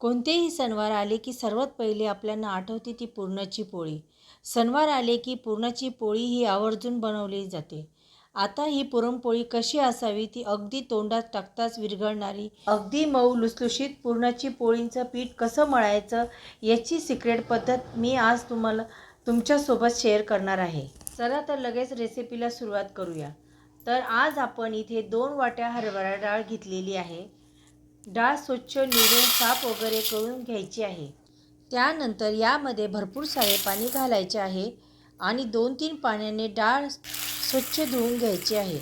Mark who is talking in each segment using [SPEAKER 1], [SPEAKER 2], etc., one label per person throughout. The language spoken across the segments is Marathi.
[SPEAKER 1] कोणतेही सणवार आले की सर्वात पहिले आपल्याला आठवते ती पुरणाची पोळी. सणवार आले की पुरणाची पोळी ही आवर्जून बनवली जाते. आता ही पुरणपोळी कशी असावी ती अगदी तोंडात टाकताच विरघळणारी, अगदी मऊ लुसलुशीत पुरणाची पोळींचं पीठ कसं मळायचं याची सिक्रेट पद्धत मी आज तुमच्यासोबत शेअर करणार आहे. चला तर लगेच रेसिपीला सुरुवात करूया. तर आज आपण इथे 2 वाट्या हरभरा डाळ घेतलेली आहे. डाळ स्वच्छ निवडून साफ वगैरे करून घ्यायची आहे. त्यानंतर यामध्ये भरपूर सारे पाणी घालायचे आहे आणि 2-3 पाण्याने डाळ स्वच्छ धुवून घ्यायची आहे.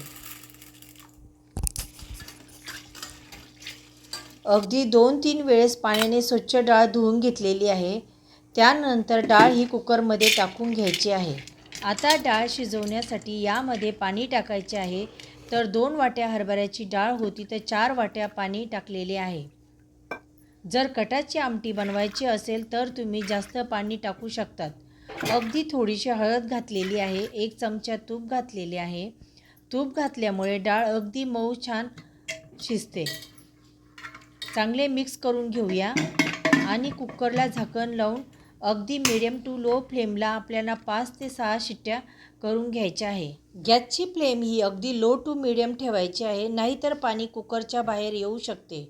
[SPEAKER 1] अगदी 2-3 वेळेस पाण्याने स्वच्छ डाळ धुवून घेतलेली आहे. त्यानंतर डाळ ही कुकरमध्ये टाकून घ्यायची आहे. आता डाळ शिजवण्यासाठी यामध्ये पाणी टाकायचे आहे. तर 2 वाट्या हरभऱ्याची डाळ होती तर 4 वाट्या पाणी टाकलेले आहे. जर कटाची आमटी बनवायची असेल तर तुम्ही जास्त पाणी टाकू शकतात. अगदी थोडीशी हळद घातलेली आहे. 1 चमचा तूप घातलेले आहे. तूप घातल्यामुळे डाळ अगदी मऊ छान शिजते. चांगले मिक्स करून घेऊया आणि कुकरला झाकण लावून अगदी मीडियम टू लो फ्लेमला आपल्याला 5 ते 6 शिट्ट्या करून घ्यायच्या आहे. गॅसची फ्लेम ही अगदी लो टू मीडियम ठेवायची आहे, नाहीतर पाणी कुकरच्या बाहेर येऊ शकते.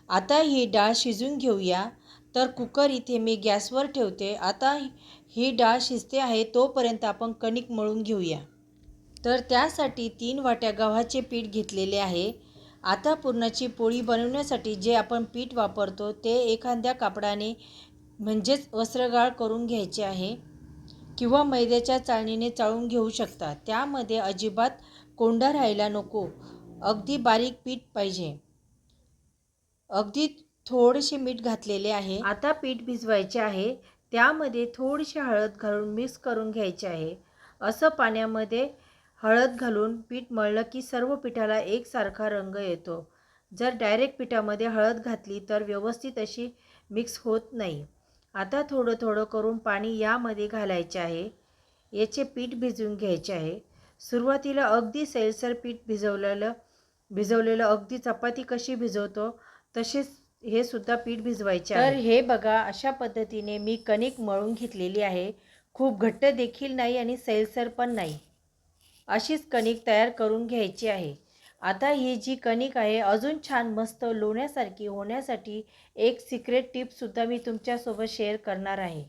[SPEAKER 1] आता ही डाळ शिजून घेऊया. तर कुकर इथे मी गॅसवर ठेवते. आता ही डाळ शिजते आहे तोपर्यंत आपण कणिक मळून घेऊया. तर त्यासाठी 3 वाट्या गव्हाचे पीठ घेतलेले आहे. आता पुरणाची पोळी बनवण्यासाठी जे आपण पीठ वापरतो ते एखाद्या कापडाने म्हणजेच वस्त्रगाळ करून घ्यायचे आहे किंवा मैद्याच्या चाळणीने चाळून घेऊ शकता. त्यामध्ये अजिबात कोंडा राहायला नको. अगदी बारीक पीठ पाहिजे. अगदी थोडेसे मीठ घातलेले आहे. आता पीठ भिजवायचे आहे. त्यामध्ये थोडीशी हळद घालून मिक्स करून घ्यायचे आहे. असं पाण्यामध्ये हळद घालून पीठ मळलं की सर्व पिठाला एकसारखा रंग येतो. जर डायरेक्ट पिठामध्ये हळद घातली तर व्यवस्थित अशी मिक्स होत नाही. आता थोडं थोडं करून पाणी यामध्ये घालायचे आहे. याचे पीठ भिजवून घ्यायचे आहे. सुरुवातीला अगदी सैलसर पीठ भिजवलेलं अगदी चपाती कशी भिजवतो तसेच हे सुद्धा पीठ भिजवायचे आहे. तर हे बघा, अशा पद्धतीने मी कणिक मळून घेतलेली आहे. खूप घट्ट देखील नाही आणि सैलसर पण नाही. अशीच कणिक तयार करून घ्यायची आहे. आता ही जी कणिक आहे अजून छान मस्त लोण्यासारखी होण्यासाठी एक सिक्रेट टिपसुद्धा मी तुमच्यासोबत शेअर करणार आहे.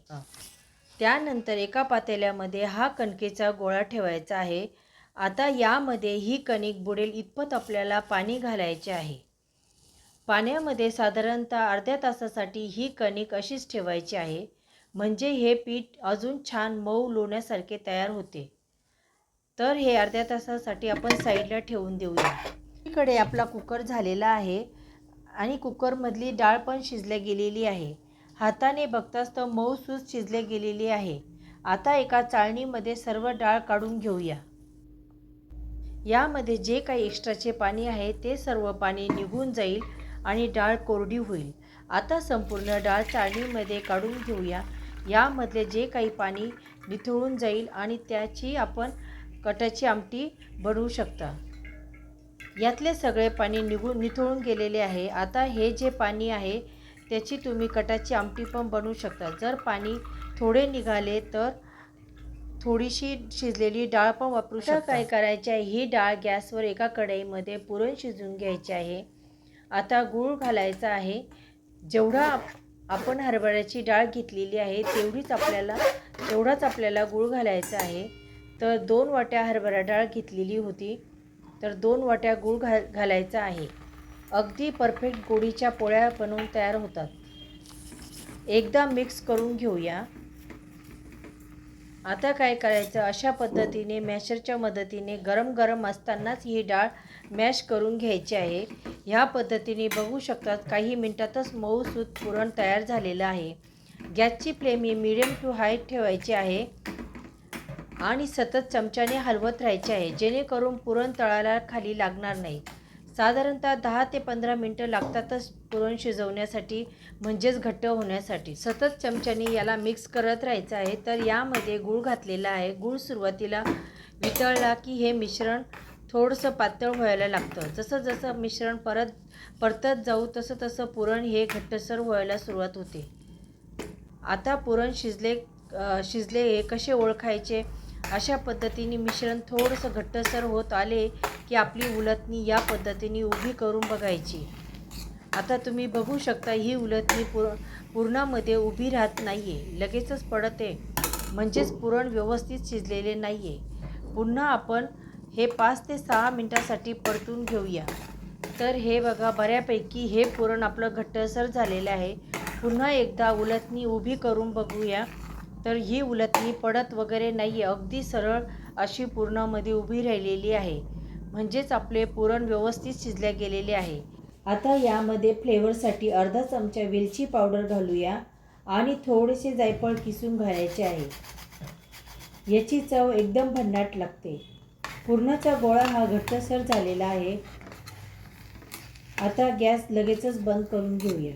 [SPEAKER 1] त्यानंतर एका पातेल्यामध्ये हा कणकेचा गोळा ठेवायचा आहे. आता यामध्ये ही कणिक बुडेल इतपत आपल्याला पाणी घालायचे आहे. पाण्यामध्ये साधारणतः अर्ध्या तासासाठी ही कणिक अशीच ठेवायची आहे. म्हणजे हे पीठ अजून छान मऊ लोण्यासारखे तयार होते. तर हे अर्ध्या तासासाठी आपण साईडला ठेवून देऊया. इकडे आपला कुकर झालेला आहे आणि कुकरमधली डाळ पण शिजल्या गेलेली आहे. हाताने बघताच तर मऊसूत शिजले गेलेली आहे. आता एका चाळणीमध्ये सर्व डाळ काढून घेऊया. यामध्ये जे काही एक्स्ट्राचे पाणी आहे ते सर्व पाणी निघून जाईल आणि डाळ कोरडी होईल. आता संपूर्ण डाळ चाळणीमध्ये काढून घेऊया. यामधले जे काही पाणी निथळून जाईल आणि त्याची आपण कटाची आमटी बनवू शकता. यातले सगळे पाणी निथळून गेलेले आहे. आता हे जे पाणी आहे त्याची तुम्ही कटाची आमटी पण बनवू शकता. जर पाणी थोडे निघाले तर थोडीशी शिजलेली डाळ पण वापरू शकता. काय करायचे आहे, ही डाळ गॅसवर एका कढईमध्ये पुरण शिजवून घ्यायचे आहे. आता गूळ घालायचा आहे. जेवढा आपण हरभऱ्याची डाळ घेतलेली आहे तेवढाच आपल्याला गूळ घालायचा आहे. तर 2 वाट्या हरभरा डाळ घेतलेली होती तर 2 वाट्या गूळ घालायचा आहे. अगदी परफेक्ट गोडीच्या पोळ्या बनवून तयार होतात. एकदा मिक्स करून घेऊया. आता काय करायचं, अशा पद्धतीने मॅशरच्या मदतीने गरम असतानाच ही डाळ मॅश करून घ्यायची आहे. ह्या पद्धतीने बघू शकतात काही मिनिटातच मऊसूत पुरण तयार झालेलं आहे. गॅसची फ्लेम ही मीडियम टू हाय ठेवायची आहे आणि सतत चमच्याने हलवत राहायचे आहे जेणेकरून पुरण तळाला खाली लागणार नाही. साधारणतः 10 ते 15 मिनटं लागतातच पुरण शिजवण्यासाठी, म्हणजेच घट्ट होण्यासाठी. सतत चमच्याने याला मिक्स करत राहायचं आहे. तर यामध्ये गूळ घातलेला आहे. गूळ सुरुवातीला वितळला की हे मिश्रण थोडंसं पातळ व्हायला लागतं. जसं जसं मिश्रण परतत जाऊ तसं तसं पुरण हे घट्टसर व्हायला सुरुवात होते. आता पुरण शिजले हे कसे ओळखायचे? अशा पद्धतीने मिश्रण थोडंसं घट्टसर होत आले की आपली उलथणी या पद्धतीने उभी करून बघायची. आता तुम्ही बघू शकता ही उलथणी पुरणामध्ये उभी राहत नाही आहे, लगेचच पडते, म्हणजेच पुरण व्यवस्थित शिजलेले नाही आहे. पुन्हा आपण हे 5 ते 6 मिनटासाठी परतून घेऊया. तर हे बघा, बऱ्यापैकी हे पुरण आपलं घट्टसर झालेलं आहे. पुन्हा एकदा उलथणी उभी करून बघूया. तर ही उलथणी पडत वगैरे नाही आहे, अगदी सरळ अशी पुरणामध्ये उभी राहिलेली आहे, म्हणजेच आपले पुरण व्यवस्थित शिजले गेलेले आहे. आता यामध्ये फ्लेवरसाठी अर्धा चमचा वेलची पावडर घालूया आणि थोडेसे जायफळ किसून घालायचे आहे. याची चव एकदम भन्नाट लागते. पुरणाचा गोळा हा घट्टसर झालेला आहे. आता गॅस लगेचच बंद करून घेऊया.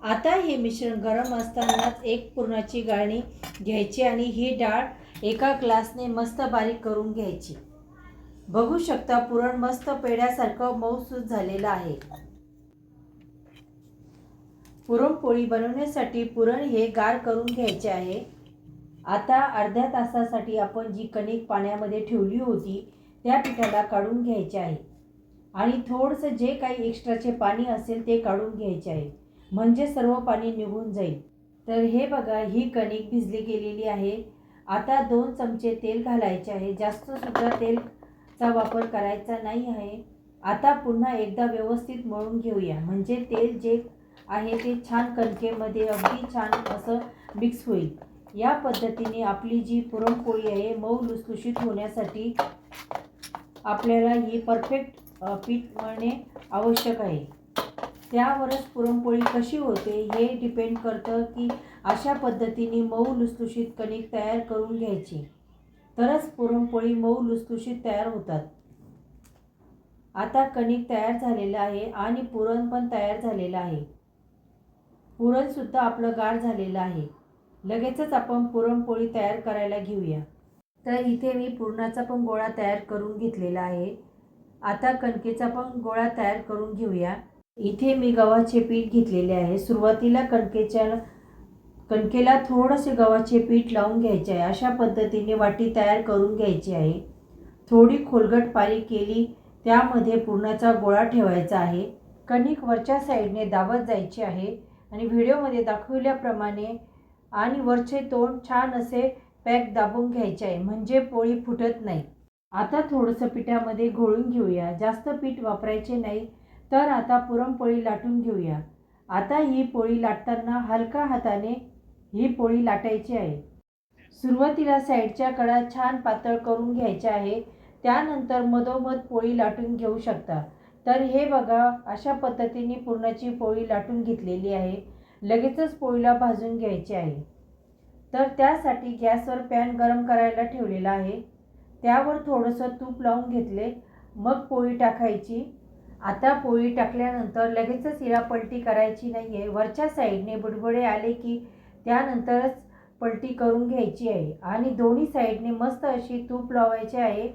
[SPEAKER 1] आता हे मिश्रण गरम असतानाच एक पुरणाची गाळणी घ्यायची आणि ही डाळ एका ग्लासने मस्त बारीक करून घ्यायची. बघू शकता पुरण मस्त पेढ्यासारखं मऊसूत झालेलं आहे. पुरणपोळी बनवण्यासाठी पुरण हे गार करून घ्यायचे आहे. आता अर्ध्या तासासाठी आपण जी कणिक पाण्यामध्ये ठेवली होती त्या पिठाला काढून घ्यायचे आहे आणि थोडंसं जे काही एक्स्ट्राचे पाणी असेल ते काढून घ्यायचे आहे, म्हणजे सर्व पाणी निघून जाईल. तर हे बघा, ही कणिक भिजली गेलेली आहे. आता 2 चमचे तेल घालायचे आहे. जास्त सुद्धा तेलचा वापर करायचा नाही आहे. आता पुन्हा एकदा व्यवस्थित मळून घेऊया, म्हणजे तेल जे आहे ते छान कणकेमध्ये अगदी छान असं मिक्स होईल. या पद्धतीने आपली जी पुरणपोळी आहे मऊ लुसलुशीत होण्यासाठी आपल्याला ही परफेक्ट पीठ मळणे आवश्यक आहे. त्यावरच पुरणपोळी कशी होते हे डिपेंड करतं की अशा पद्धतीने मऊ लुसलुशीत कणिक तयार करून घ्यायची, तरच पुरणपोळी मऊ लुसलुशीत तयार होतात. आता कणिक तयार झालेलं आहे आणि पुरण पण तयार झालेलं आहे. पुरणसुद्धा आपलं गार झालेलं आहे. लगेचच आपण पुरणपोळी तयार करायला घेऊया. तर इथे मी पुरणाचा पण गोळा तयार करून घेतलेला आहे. आता कणकेचा पण गोळा तयार करून घेऊया. इथे मी गव्हाचे पीठ घेतलेले आहे. सुरुवातीला कणकेला थोडेसे गव्हाचे पीठ लावून घ्यायचे आहे. अशा पद्धतीने वाटी तयार करून घ्यायची आहे. थोडी खोलगट पारी केली, त्यामध्ये पुरणाचा गोळा ठेवायचा आहे. कणिक वरच्या साईडने दाबत जायची आहे आणि व्हिडिओमध्ये दाखवल्याप्रमाणे आणि वरचे तोंड छान असे पॅक दाबून घ्यायचे आहे, म्हणजे पोळी फुटत नाही. आता थोडंसं पिठामध्ये घोळून घेऊया. जास्त पीठ वापरायचे नाही. तर आता पुरणपोळी लाटून घेऊया. आता ही पोळी लाटताना हलका हाताने ही पोळी लाटायची आहे. सुरुवातीला साईडच्या कडा छान पातळ करून घ्यायच्या आहे. त्यानंतर मधोमध पोळी लाटून घेऊ शकता. तर हे बघा, अशा पद्धतीने पुरणाची पोळी लाटून घेतलेली आहे. लगेचच पोळीला भाजून घ्यायची आहे. तर त्यासाठी गॅसवर पॅन गरम करायला ठेवलेला आहे. त्यावर थोडंसं तूप लावून घेतले, मग पोळी टाकायची. आता पोळी टाकल्यानंतर लगेचच हिला पलटी करायची नाही आहे. वरच्या साईडने बुडबुडे आले की त्यानंतरच पलटी करून घ्यायची आहे आणि दोन्ही साईडने मस्त अशी तूप लावायची आहे.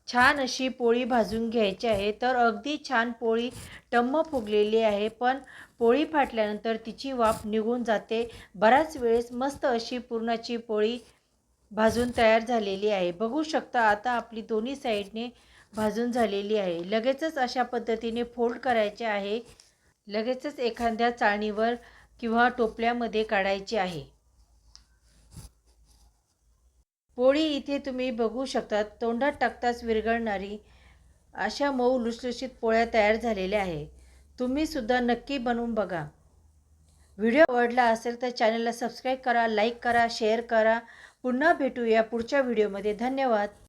[SPEAKER 1] छान अशी पोळी भाजून घ्यायची आहे. तर अगदी छान पोळी टम्म फुगलेली आहे, पण पोळी फाटल्यानंतर तिची वाफ निघून जाते. बराच वेळेस मस्त अशी पुरणाची पोळी भाजून तयार झालेली आहे. बघू शकता आता आपली दोन्ही साईडने भाजून झालेली आहे. लगेचच अशा पद्धतीने फोल्ड करायचे आहे. लगेचच एखाद्या चाळणीवर किंवा टोपल्यामध्ये काढायची आहे. पोळी इथे तुम्ही बघू शकता, तोंडात टाकताच विरघळणारी अशा मऊ लुसलुशीत पोळ्या तयार झालेल्या आहे. तुम्ही सुद्धा नक्की बनवून बघा. व्हिडिओ आवडला असेल तर चॅनलला सबस्क्राईब करा, लाईक करा, शेअर करा. पुन्हा भेटूया पुढच्या व्हिडिओमध्ये. धन्यवाद.